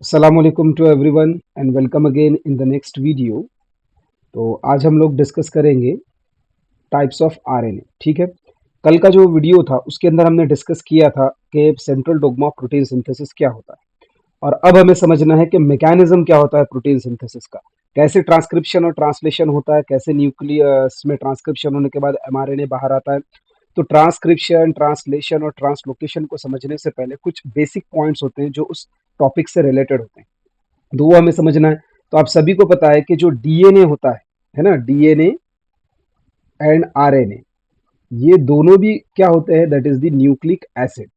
Assalamualaikum to everyone and welcome again in the next video। तो आज हम लोग डिस्कस करेंगे टाइप्स ऑफ आरएनए। ठीक है, कल का जो वीडियो था उसके अंदर हमने डिस्कस किया था कि central dogma of protein synthesis क्या होता है, और अब हमें समझना है कि मैकेनिज्म क्या होता है प्रोटीन सिंथेसिस का, कैसे ट्रांसक्रिप्शन और ट्रांसलेशन होता है, कैसे न्यूक्लियस में ट्रांसक्रिप्शन होने के बाद एमआरएनए बाहर आता है। तो ट्रांसक्रिप्शन, ट्रांसलेशन और ट्रांसलोकेशन को समझने से पहले कुछ बेसिक पॉइंट्स होते हैं जो उस टॉपिक से रिलेटेड होते हैं, तो वो हमें समझना है। तो आप सभी को पता है कि जो डीएनए होता है ना, डीएनए एंड आरएनए, ये दोनों भी क्या होते हैं, that is the nucleic acid.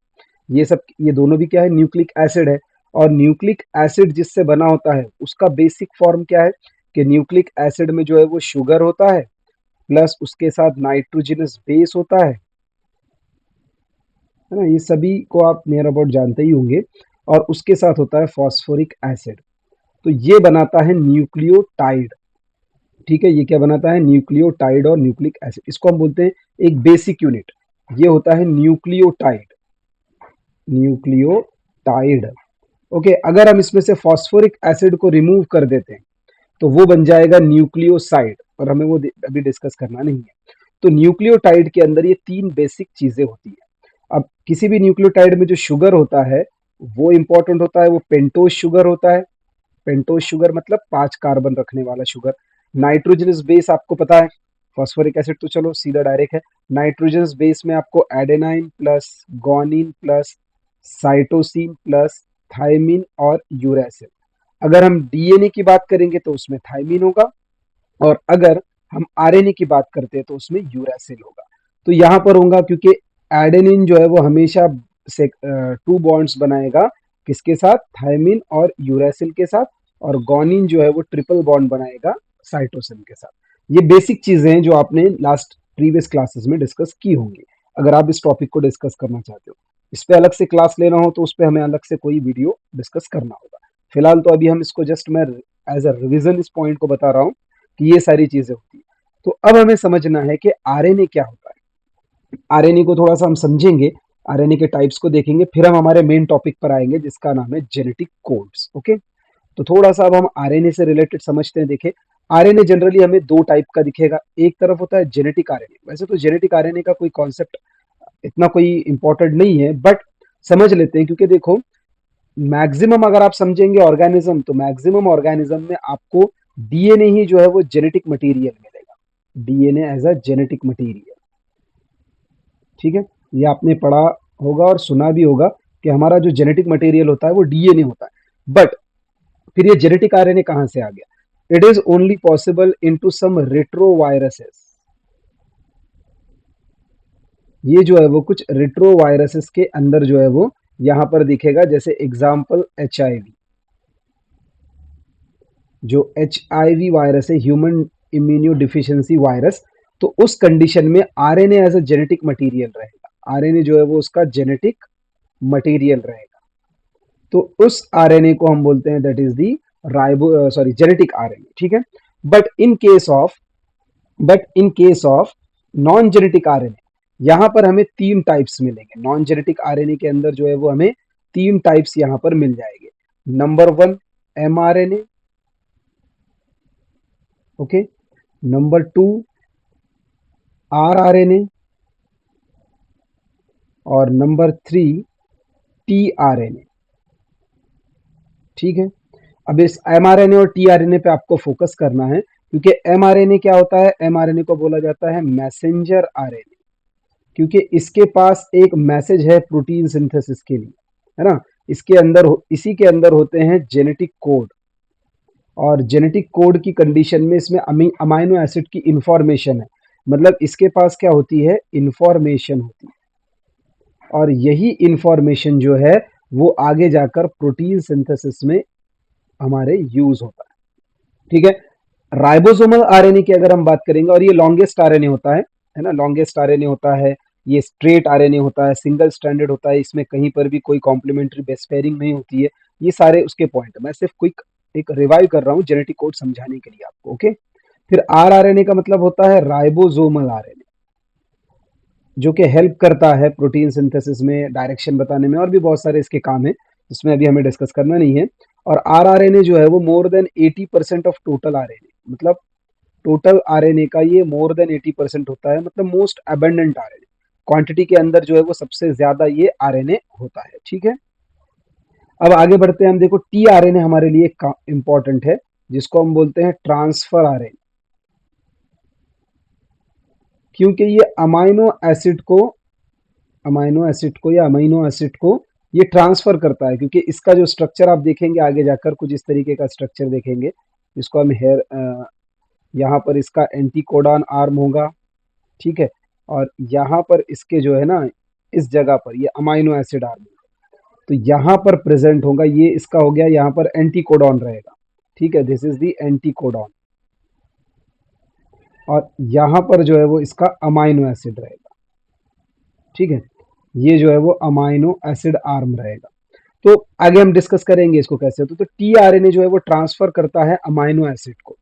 ये दोनों भी क्या है, न्यूक्लिक एसिड है। और न्यूक्लिक एसिड जिससे बना होता है उसका बेसिक फॉर्म क्या है कि न्यूक्लिक एसिड में जो है वो शुगर होता है, प्लस उसके साथ नाइट्रोजनस बेस होता है ना, ये सभी को आप नियर अबाउट जानते ही होंगे। और उसके साथ होता है फॉस्फोरिक एसिड। तो ये बनाता है न्यूक्लियोटाइड। ठीक है, ये क्या बनाता है, न्यूक्लियोटाइड और न्यूक्लिक एसिड, इसको हम बोलते हैं एक बेसिक यूनिट। ये होता है न्यूक्लियोटाइड, न्यूक्लियोटाइड। ओके, अगर हम इसमें से फॉस्फोरिक एसिड को रिमूव कर देते हैं तो वो बन जाएगा न्यूक्लियोसाइड, और हमें वो अभी डिस्कस करना नहीं है। तो न्यूक्लियोटाइड के अंदर ये तीन बेसिक चीजें होती है। अब किसी भी न्यूक्लियोटाइड में जो शुगर होता है वो इंपॉर्टेंट होता है, वो पेंटोज शुगर होता है। पेंटोज शुगर मतलब 5 कार्बन रखने वाला शुगर। नाइट्रोजनस बेस आपको पता है, फॉस्फोरिक एसिड तो चलो सीधा डायरेक्ट है। नाइट्रोजनस बेस में आपको adenine plus guanine plus cytosine plus thymine और यूरेसिल। अगर हम डीएनए की बात करेंगे तो उसमें थायमिन होगा, और अगर हम आरएनए की बात करते हैं तो उसमें यूरेसिल होगा। तो यहाँ पर होगा क्योंकि एडेनिन जो है वो हमेशा से 2 बॉन्ड्स बनाएगा, किसके साथ, थायमिन और यूरेसिल के साथ। और गोनिन जो है वो ट्रिपल बॉन्ड बनाएगा साइटोसिन के साथ। ये बेसिक चीजें हैं जो आपने लास्ट प्रीवियस क्लासेस में डिस्कस की होंगी। अगर आप इस टॉपिक को डिस्कस करना चाहते हो, इस पे अलग से क्लास लेना हो तो उस पे हमें अलग से कोई वीडियो डिस्कस करना होगा। फिलहाल तो अभी हम इसको जस्ट मैं एज अ रिविजन इस पॉइंट को बता रहा हूँ कि ये सारी चीजें होती है। तो अब हमें समझना है कि आरएनए क्या होता है। आरएनए को थोड़ा सा हम समझेंगे, आरएनए के टाइप्स को देखेंगे, फिर हम हमारे मेन टॉपिक पर आएंगे जिसका नाम है जेनेटिक कोड्स। ओके, तो थोड़ा सा अब हम आरएनए से रिलेटेड समझते हैं। देखें, आरएनए जनरली हमें दो टाइप का दिखेगा। एक तरफ होता है जेनेटिक आरएनए। वैसे तो जेनेटिक आरएनए का कोई कॉन्सेप्ट इतना कोई इंपॉर्टेंट नहीं है, बट समझ लेते हैं क्योंकि देखो, मैक्सिमम अगर आप समझेंगे ऑर्गेनिज्म, तो मैक्सिमम ऑर्गेनिज्म में आपको डीएनए ही जो है वो जेनेटिक मटेरियल मिलेगा, DNA as a genetic material. ठीक है, ये आपने पढ़ा होगा और सुना भी होगा कि हमारा जो जेनेटिक मटेरियल होता है वो डीएनए होता है। बट फिर ये जेनेटिक आरएनए कहां से आ गया? It is only possible into some retroviruses. ये जो है वो कुछ रेट्रोवायरसेस के अंदर जो है वो यहां पर दिखेगा, जैसे एग्जाम्पल एचआईवी। जो एचआईवी वायरस है, ह्यूमन इम्यूनो डिफिशियंसी वायरस, तो उस कंडीशन में RNA as a genetic material रहेगा। आरएनए जो है वो उसका जेनेटिक मटेरियल रहेगा। तो उस आरएनए को हम बोलते हैं that is the ribo sorry genetic RNA. ठीक है, but in case of but in case of non genetic RNA, यहां पर हमें तीन टाइप्स मिलेंगे। नॉन जेनेटिक आरएनए के अंदर जो है वो हमें तीन टाइप्स यहां पर मिल जाएंगे। Number one, mRNA. Okay, number two, rRNA, और नंबर थ्री, टीआरएनए। ठीक है, अब इस एमआरएनए और टीआरएनए पे आपको फोकस करना है, क्योंकि एमआरएनए क्या होता है, एमआरएनए को बोला जाता है मैसेंजर आरएनए, क्योंकि इसके पास एक मैसेज है प्रोटीन सिंथेसिस के लिए, है ना। इसके अंदर इसी के अंदर होते हैं जेनेटिक कोड, और जेनेटिक कोड की कंडीशन में इसमें अमाइनो एसिड की इंफॉर्मेशन है। मतलब इसके पास क्या होती है, इंफॉर्मेशन होती है, और यही इंफॉर्मेशन जो है वो आगे जाकर प्रोटीन सिंथेसिस में हमारे यूज होता है। ठीक है, राइबोसोमल आरएनए की अगर हम बात करेंगे, और ये लॉन्गेस्ट आरएनए होता है ना, लॉन्गेस्ट आरएनए होता है। ये स्ट्रेट आरएनए होता है, सिंगल स्ट्रैंडेड होता है, इसमें कहीं पर भी कोई कॉम्प्लीमेंट्री बेस पेयरिंग नहीं होती है। ये सारे उसके पॉइंट है, मैं सिर्फ क्विक एक रिवाइव कर रहा हूँ जेनेटिक कोड समझाने के लिए आपको। ओके, फिर आरआरएनए का मतलब होता है राइबोसोमल आरएनए, जो कि हेल्प करता है प्रोटीन सिंथेसिस में, डायरेक्शन बताने में, और भी बहुत सारे इसके काम है जिसमें अभी हमें डिस्कस करना नहीं है। और आरआरएनए जो है वो more than 80% of total RNA, मतलब टोटल आरएनए का ये मोर देन 80% होता है, मतलब मोस्ट अबेंडेंट आरएनए, क्वांटिटी के अंदर जो है वो सबसे ज्यादा ये आरएनए होता है। ठीक है, अब आगे बढ़ते हैं हम। देखो टी आरएनए हमारे लिए इंपॉर्टेंट है, जिसको हम बोलते हैं ट्रांसफर आरएनए, क्योंकि ये अमीनो एसिड को ये ट्रांसफर करता है, क्योंकि इसका जो स्ट्रक्चर आप देखेंगे आगे जाकर कुछ इस तरीके का स्ट्रक्चर देखेंगे, जिसको हम यहाँ पर इसका एंटीकोडॉन आर्म होगा। ठीक है, और यहाँ पर इसके जो है ना, इस जगह पर ये अमीनो एसिड आर्म, तो यहाँ पर प्रेजेंट होगा, ये इसका हो गया, यहाँ पर एंटीकोडॉन रहेगा। ठीक है, दिस इज द एंटीकोडॉन, और यहाँ पर जो है वो इसका अमीनो एसिड रहेगा। ठीक है, ये जो है वो अमीनो एसिड आर्म रहेगा। तो आगे हम डिस्कस करेंगे इसको कैसे होता है। तो टी आरएनए जो है वो ट्रांसफर करता है अमीनो एसिड को।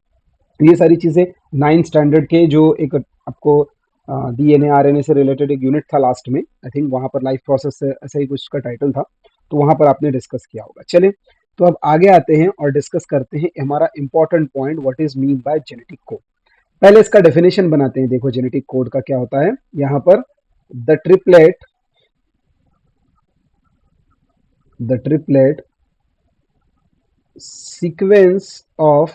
ये सारी चीजें 9th स्टैंडर्ड के जो एक आपको डीएनए आरएनए से रिलेटेड एक यूनिट था लास्ट में, आई थिंक वहां पर लाइफ प्रोसेस से ऐसा ही कुछ उसका टाइटल था, तो वहां पर आपने डिस्कस किया होगा। चले, तो अब आगे आते हैं और डिस्कस करते हैं हमारा important point, what is mean by genetic code. पहले इसका डेफिनेशन बनाते हैं। देखो जेनेटिक कोड का क्या होता है यहाँ पर। The triplet sequence of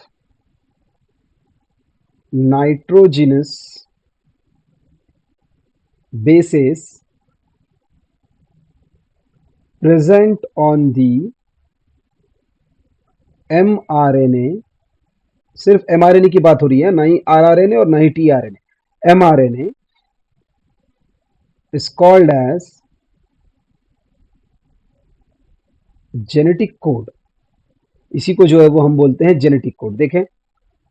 nitrogenous bases present on the mRNA, सिर्फ mRNA की बात हो रही है, ना ही rRNA और ना ही tRNA, mRNA is called as genetic code. इसी को जो है वो हम बोलते हैं जेनेटिक कोड। देखें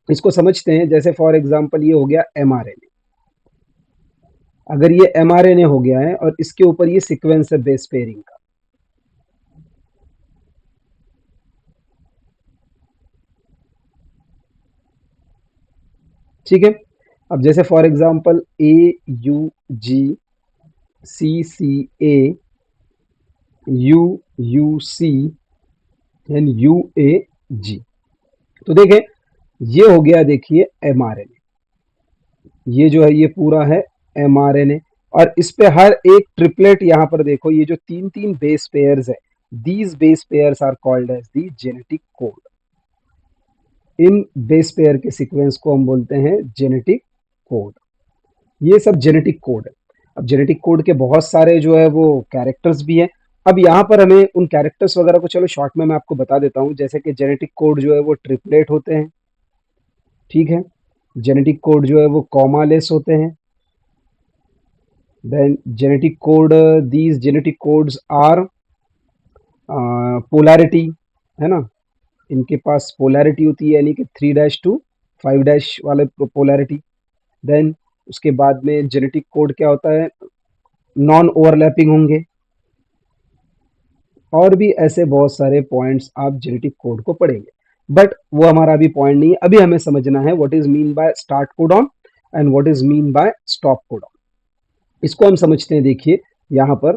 इसको समझते हैं, जैसे फॉर एग्जांपल ये हो गया mRNA, अगर ये mRNA हो गया है और इसके ऊपर ये सीक्वेंस है बेस पेयरिंग का, ठीक है। अब जैसे for example AUG CCA UUC and UAG, तो देखें ये हो गया, देखिए mRNA, ये जो है ये पूरा है mRNA, और इस पे हर एक ट्रिपलेट, यहाँ पर देखो ये जो तीन तीन बेस पेयर्स है, these base pairs are called as the genetic code. इन बेस पेयर के सीक्वेंस को हम बोलते हैं जेनेटिक कोड। ये सब जेनेटिक कोड है। अब जेनेटिक कोड के बहुत सारे जो है वो कैरेक्टर्स भी हैं। अब यहाँ पर हमें उन कैरेक्टर्स वगैरह को चलो शॉर्ट में मैं आपको बता देता हूँ। जैसे कि जेनेटिक कोड जो है वो ट्रिपलेट होते हैं, ठीक है। जेनेटिक कोड जो है वो कॉमालेस होते हैं। Then genetic code, these genetic codes are polarity, है ना, इनके पास पोलैरिटी होती है, यानी कि 3' to 5' वाले पोलैरिटी। देन उसके बाद में जेनेटिक कोड क्या होता है, नॉन ओवरलैपिंग होंगे, और भी ऐसे बहुत सारे पॉइंट्स आप जेनेटिक कोड को पढ़ेंगे, बट वो हमारा अभी पॉइंट नहीं है। अभी हमें समझना है what is mean by start codon and what is mean by stop codon. इसको हम समझते हैं। देखिए यहाँ पर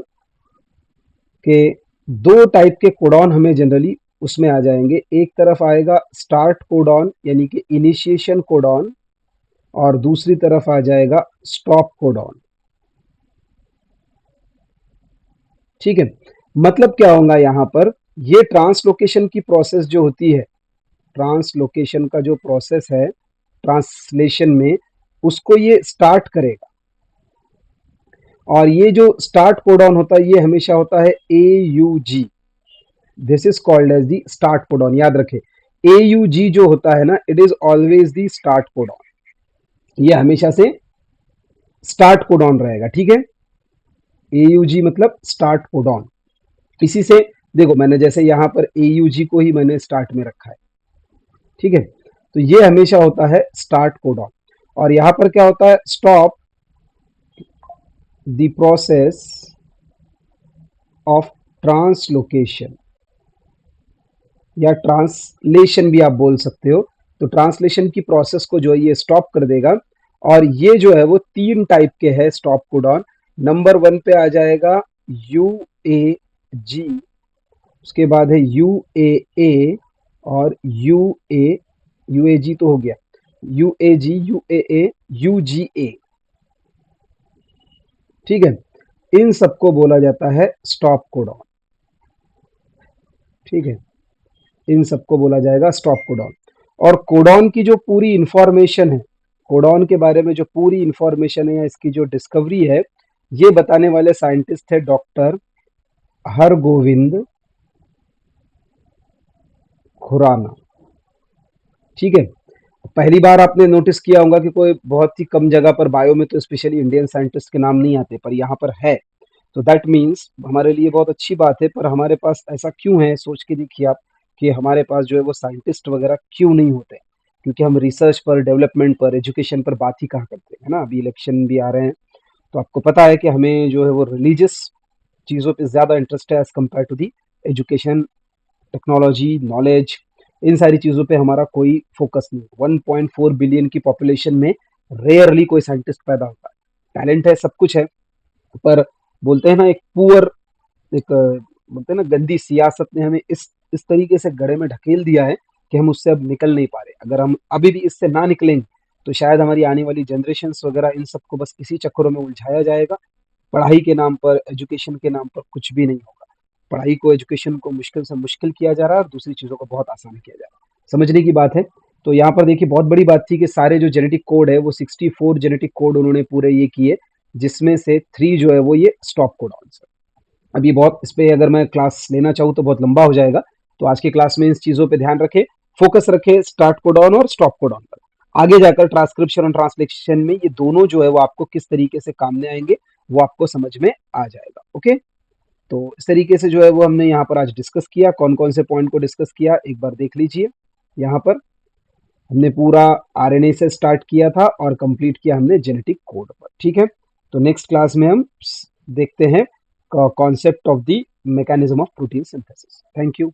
के दो टाइप के कोडॉन हमें जनरली उसमें आ जाएंगे। एक तरफ आएगा स्टार्ट कोडॉन यानी कि इनिशिएशन कोडॉन, और दूसरी तरफ आ जाएगा स्टॉप कोडॉन। ठीक है, मतलब क्या होगा यहाँ पर, ये ट्रांसलोकेशन की प्रोसेस जो होती है, ट्रांसलोकेशन का जो प्रोसेस है ट्रांसलेशन में, उसको ये स्टार्ट करेगा। और ये जो स्टार्ट कोडॉन होता है ये हमेशा होता है AUG, this is called as the start codon. याद रखें AUG जो होता है ना, it is always the start codon, ये हमेशा से स्टार्ट कोडॉन रहेगा। ठीक है, AUG मतलब स्टार्ट कोडॉन। इसी से देखो मैंने जैसे यहाँ पर AUG को ही मैंने स्टार्ट में रखा है, ठीक है, तो ये हमेशा होता है स्टार्ट कोडॉन। और यहाँ पर क्या होता है, stop the process of translocation, या ट्रांसलेशन भी आप बोल सकते हो। तो ट्रांसलेशन की प्रोसेस को जो है ये स्टॉप कर देगा। और ये जो है वो तीन टाइप के है स्टॉप कोडॉन। नंबर 1 पे आ जाएगा UAG, उसके बाद है UAA, और यूएजी तो हो गया, यूएजी, यूएए, यूजीए, ठीक है। इन सबको बोला जाता है स्टॉप कोडॉन, ठीक है। इन सबको बोला जाएगा स्टॉप कोडॉन। और कोडॉन की जो पूरी इंफॉर्मेशन है, कोडॉन के बारे में जो पूरी इंफॉर्मेशन है या इसकी जो डिस्कवरी है, ये बताने वाले साइंटिस्ट थे डॉक्टर हरगोविंद खुराना, ठीक है। पहली बार आपने नोटिस किया होगा कि कोई बहुत ही कम जगह पर बायो में तो स्पेशली इंडियन साइंटिस्ट के नाम नहीं आते, पर यहाँ पर है। तो दैट मीन्स हमारे लिए बहुत अच्छी बात है। पर हमारे पास ऐसा क्यों है, सोच के देखिए आप कि हमारे पास जो है वो साइंटिस्ट वगैरह क्यों नहीं होते। क्योंकि हम रिसर्च पर, डेवलपमेंट पर, एजुकेशन पर बात ही कहाँ करते हैं, है ना। अभी इलेक्शन भी आ रहे हैं, तो आपको पता है कि हमें जो है वो रिलीजियस चीज़ों पे ज़्यादा इंटरेस्ट है as compared to the education, technology, knowledge. इन सारी चीज़ों पे हमारा कोई फोकस नहीं। 1.4 बिलियन की पॉपुलेशन में रेयरली कोई साइंटिस्ट पैदा होता है। टैलेंट है, सब कुछ है, पर बोलते हैं ना एक पुअर, एक बोलते हैं ना गंदी सियासत ने हमें इस तरीके से गड्ढे में ढकेल दिया है कि हम उससे अब निकल नहीं पा रहे। अगर हम अभी भी इससे ना निकलेंगे तो शायद हमारी आने वाली जनरेशन्स वगैरह इन सबको बस इसी चक्करों में उलझाया जाएगा। पढ़ाई के नाम पर, एजुकेशन के नाम पर कुछ भी नहीं होगा। पढ़ाई को, एजुकेशन को मुश्किल से मुश्किल किया जा रहा है और दूसरी चीज़ों को बहुत आसान किया जा रहा है। समझने की बात है। तो यहाँ पर देखिए बहुत बड़ी बात थी कि सारे जो जेनेटिक कोड है वो 64 जेनेटिक कोड उन्होंने पूरे ये किए, जिसमें से 3 जो है वो ये स्टॉप कोडॉन्स है। अभी बहुत इस पे अगर मैं क्लास लेना चाहूँ तो बहुत लंबा हो जाएगा। तो आज की क्लास में इस चीज़ों पे ध्यान रखें, फोकस रखें स्टार्ट कोडॉन और स्टॉप कोडॉन पर। आगे जाकर ट्रांसक्रिप्शन और ट्रांसलेशन में ये दोनों जो है वो आपको किस तरीके से काम में आएंगे, वो आपको समझ में आ जाएगा। ओके, तो इस तरीके से जो है वो हमने यहाँ पर आज डिस्कस किया। कौन कौन से पॉइंट को डिस्कस किया एक बार देख लीजिए। यहाँ पर हमने पूरा आरएनए से स्टार्ट किया था और कंप्लीट किया हमने जेनेटिक कोड पर, ठीक है। तो नेक्स्ट क्लास में हम देखते हैं concept of the mechanism of protein synthesis. Thank you.